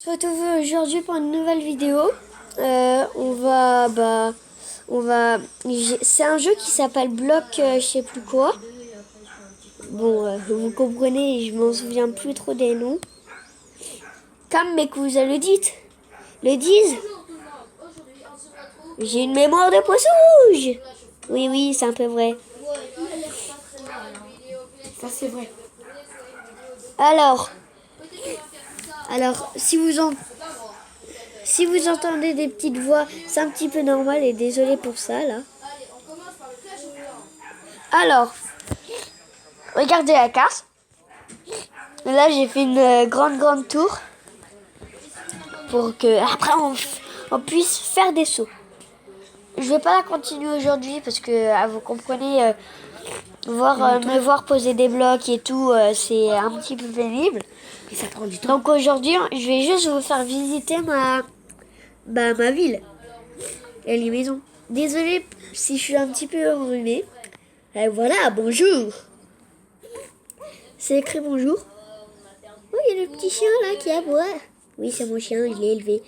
Se retrouve aujourd'hui pour une nouvelle vidéo. C'est un jeu qui s'appelle Bloc, je sais plus quoi. Bon, vous comprenez, je m'en souviens plus trop des noms. Comme mes cousins le disent. J'ai une mémoire de poisson rouge. Oui, c'est un peu vrai. Ça c'est vrai. Alors, si vous entendez des petites voix, c'est un petit peu normal et désolé pour ça là. Alors, regardez la carte. Là, j'ai fait une grande tour pour que après on puisse faire des sauts. Je vais pas la continuer aujourd'hui parce que vous comprenez, me voir poser des blocs et tout, c'est un petit peu pénible. Et ça prend du temps. Donc aujourd'hui, je vais juste vous faire visiter ma ville et les maisons. Désolée si je suis un petit peu enrhumée. Et voilà, bonjour. C'est écrit bonjour. Oh, il y a le petit chien là qui aboie. Oui, c'est mon chien, il est élevé.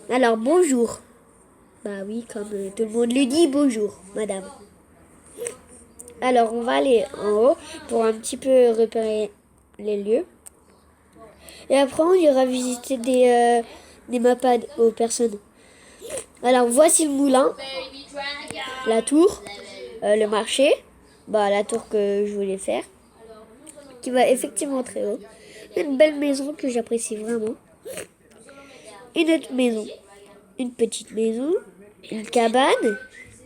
Alors, bonjour. Bah oui, comme tout le monde le dit, bonjour, madame. Alors, on va aller en haut pour un petit peu repérer les lieux. Et après, on ira visiter des maps aux personnes. Alors, voici le moulin, la tour, le marché, la tour que je voulais faire, qui va effectivement très haut. Une belle maison que j'apprécie vraiment. Une autre maison, une petite maison, une cabane,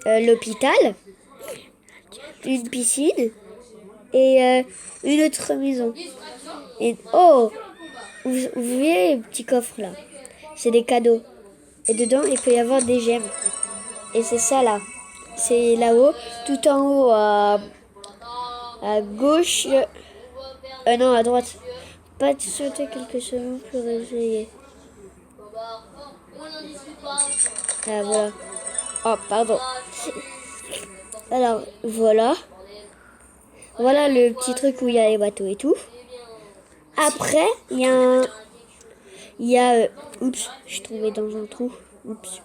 l'hôpital, une piscine et une autre maison. Et oh, vous voyez les petits coffres là, c'est des cadeaux. Et dedans, il peut y avoir des gemmes. Et c'est ça là. C'est là-haut, tout en haut, à gauche. Non, à droite. Pas de sauter quelques secondes pour essayer. Ah, voilà. Oh, pardon. Alors, voilà. Voilà le petit truc où il y a les bateaux et tout. Après, il y a oups, je suis tombée dans un trou. Oups.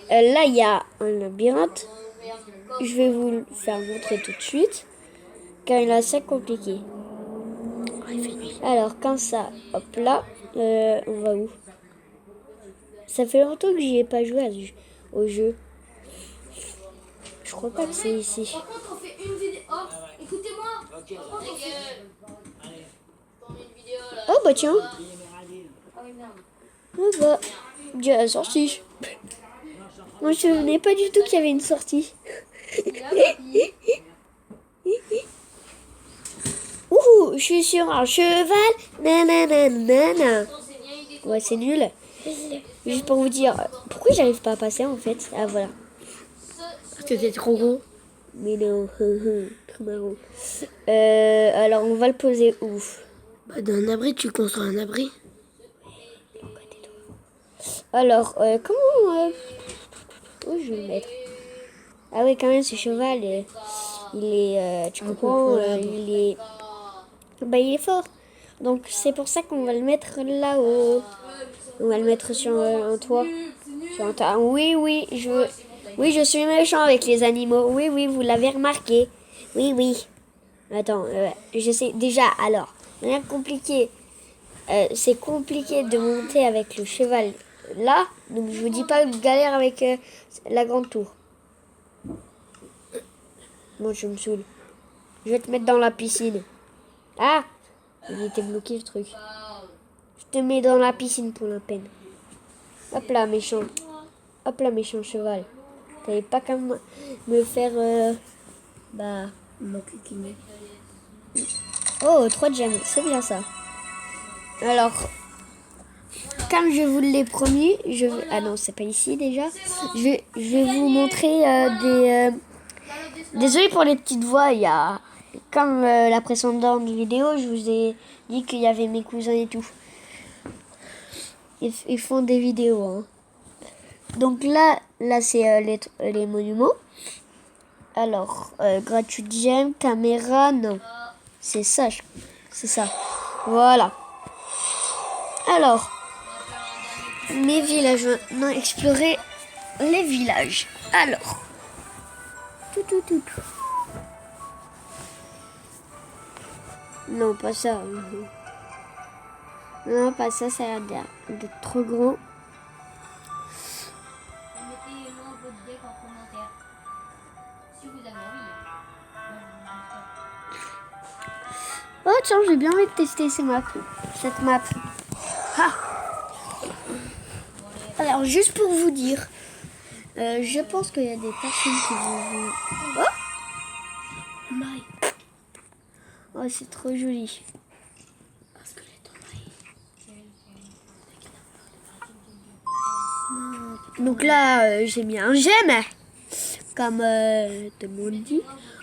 Là, il y a un labyrinthe. Je vais vous le faire montrer tout de suite, car il est assez compliqué. Alors, comme ça, hop là, on va où? Ça fait longtemps que j'y ai pas joué au jeu. Je crois pas que c'est ici. Par contre, on fait une vidéo. Oh, écoutez-moi. Oh bah tiens. Oh bah, il y a la sortie. Moi je ne savais pas du tout qu'il y avait une sortie. Ouh, je suis sur un cheval. Nanana. Ouais, c'est nul. Juste pour vous dire, pourquoi j'arrive pas à passer en fait? Ah voilà. Parce que c'est trop gros. Mais non, trop marrant. Alors on va le poser où? Dans un abri, tu construis un abri. Alors, comment où je vais le mettre? Ah oui, quand même, ce cheval, il est, tu comprends, il est fort. Donc c'est pour ça qu'on va le mettre là-haut. On va le mettre sur un toit. Sur un toit. Oui, je suis méchant avec les animaux. Oui, vous l'avez remarqué. Oui. Attends, je sais déjà. Alors, rien de compliqué. C'est compliqué de monter avec le cheval là. Donc je vous dis pas de galère avec la grande tour. Moi je me saoule. Je vais te mettre dans la piscine. Ah, il était bloqué le truc. Je te mets dans la piscine pour la peine. Hop là, méchant. Hop là, méchant cheval. T'avais pas qu'à me faire... Oh, 3 gemmes, c'est bien ça. Alors, comme je vous l'ai promis, ah non, c'est pas ici déjà. Je vais vous montrer Désolée pour les petites voix, il y a... Comme la précédente vidéo, je vous ai dit qu'il y avait mes cousins et tout. Ils font des vidéos. Hein. Donc là c'est les monuments. Alors, gratuit gemme, caméra, non. C'est ça. Voilà. Alors, mes villages. Maintenant, explorer les villages. Alors. Tout. Non, pas ça. Non, pas ça, ça a l'air d'être trop gros. Mettez-nous un peu de deck en commentaire. Si vous avez envie. Oh tiens, j'ai bien envie de tester cette map. Ah. Alors, juste pour vous dire, je pense qu'il y a des personnes qui vont... Oh, c'est trop joli. Donc là, j'ai mis un j'aime, comme tout le monde dit.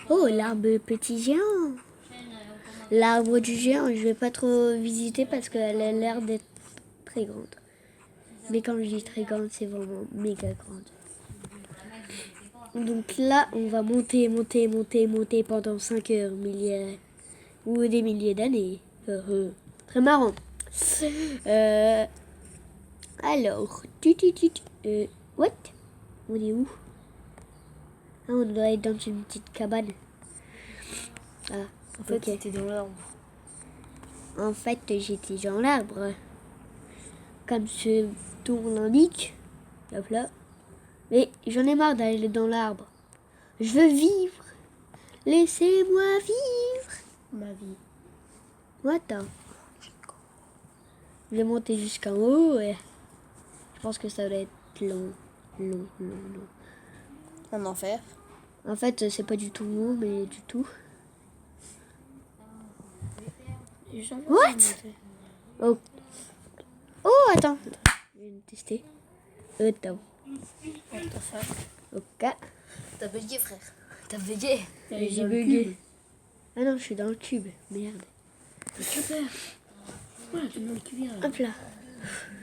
Oh, l'arbre petit géant. L'arbre du géant, je vais pas trop visiter parce qu'elle a l'air d'être très grande. Mais quand je dis très grande, c'est vraiment méga grande. Donc là, on va monter pendant 5 heures, milliers ou des milliers d'années. Très marrant. Alors, what? On est où? Ah, on doit être dans une petite cabane. Ah, En fait, t'étais dans l'arbre. en fait, j'étais dans l'arbre. Comme ce tour l'indique. Hop là. Mais j'en ai marre d'aller dans l'arbre. Je veux vivre. Laissez-moi vivre. Ma vie. Attends. Je vais monter jusqu'en haut et je pense que ça va être long. Un enfer. En fait, c'est pas du tout long, mais du tout. What? Oh. Oh, attends. Je vais tester. Attends. Ok. T'as bugué, frère. T'as bugué. J'ai bugué. Ah non, je suis dans le cube. Merde. Super. Voilà, tu es dans le cube là. Hop là.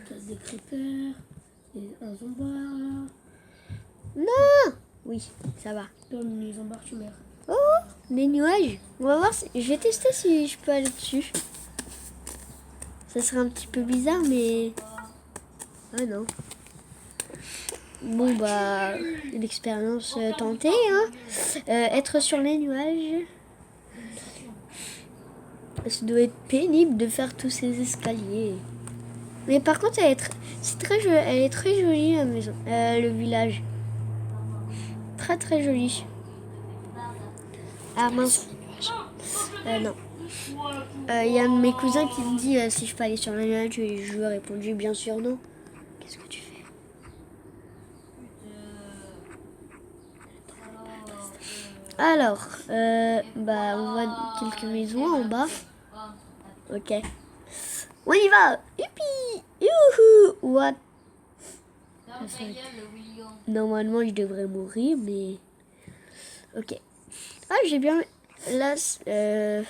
T'as des creepers, un zombard. Non. Oui, ça va. Dans les zombards, tu meurs. Oh, des nuages. On va voir. Je vais tester si je peux aller dessus. Ça serait un petit peu bizarre, mais... Ah non. Bon, bah... L'expérience tentée, hein. Être sur les nuages. Ça doit être pénible de faire tous ces escaliers. Mais par contre, elle est très jolie, la maison. Le village. Très joli. Ah mince. Non. Il y a un de mes cousins qui me dit si je peux aller sur le nuage et je lui ai répondu bien sûr non. Qu'est-ce que tu fais? Alors, bah on voit quelques maisons en bas. Ok. On y va. Youpi. Youhou. What? Normalement je devrais mourir mais... Ok. Ah j'ai bien... Là... Je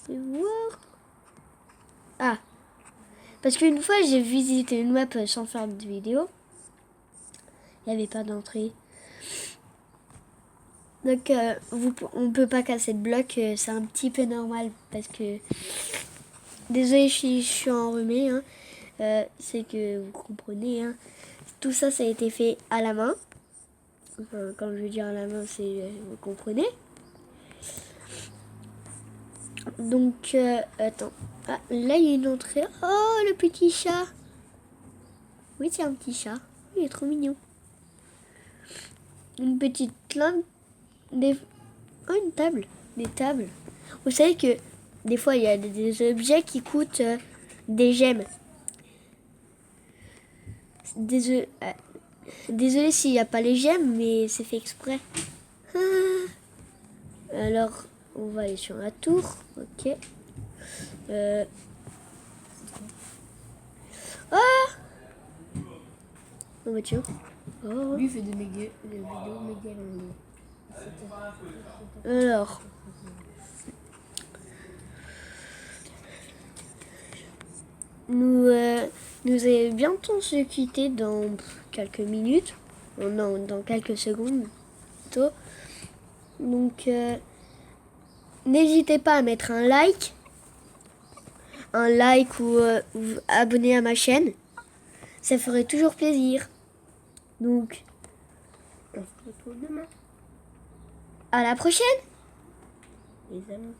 vais voir. Ah. Parce qu'une fois, j'ai visité une map sans faire de vidéo. Il n'y avait pas d'entrée. Donc, on peut pas casser de bloc. C'est un petit peu normal. Parce que... Désolée si je suis enrhumée. Hein. C'est que vous comprenez. Hein. Tout ça, ça a été fait à la main. Enfin, quand je veux dire à la main, c'est... vous comprenez. Donc, attends. Ah, là, il y a une entrée. Oh, le petit chat. Oui, c'est un petit chat. Il est trop mignon. Une petite lampe. Oh, une table. Des tables. Vous savez que des fois, il y a des objets qui coûtent des gemmes. Désolé s'il n'y a pas les gemmes, mais c'est fait exprès. Ah. Alors... On va aller sur la tour, ok. Ah! Oh bah tiens. Oh. Lui, il fait des vidéos méga longues. Alors. Nous allons bientôt se quitter dans quelques minutes. Oh non, dans quelques secondes plutôt. Donc... n'hésitez pas à mettre un like ou abonner à ma chaîne. Ça ferait toujours plaisir. Donc, On se retrouve demain, à la prochaine. les amis.